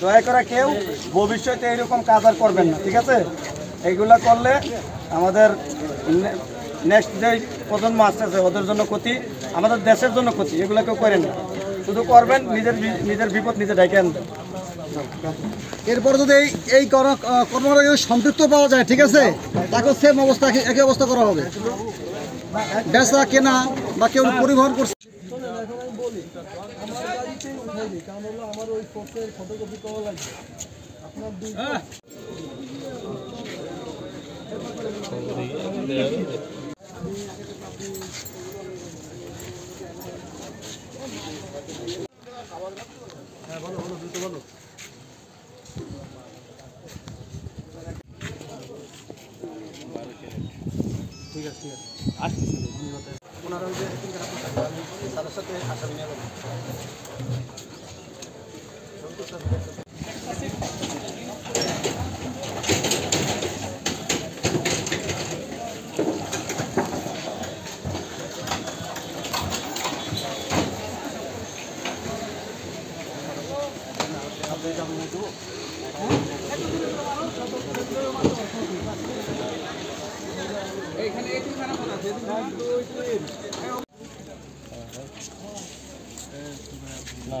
দয়া করে কেউ ভবিষ্যতে এরকম কাজ আর করবেন না, ঠিক আছে? এইগুলা করলে আমাদের নেক্সট যে প্রজন্ম আসতেছে ওদের জন্য ক্ষতি, আমাদের দেশের জন্য ক্ষতি। এগুলো কেউ করেন না, শুধু করবেন নিজের বিপদ নিজে ডেকে আনবেন। এরপর যদি এই কর্মকাণ্ডে সম্পৃক্ত পাওয়া যায়, ঠিক আছে, তাকে সেম অবস্থা একই অবস্থা করা হবে। বেচা কেনা বা কেউ পরিবহন করছে ঠিক আছে আসতেছি ওনারা ওই যে তাদের সাথে আসামি নিয়ে এইখানে এই তিন খানা আছে না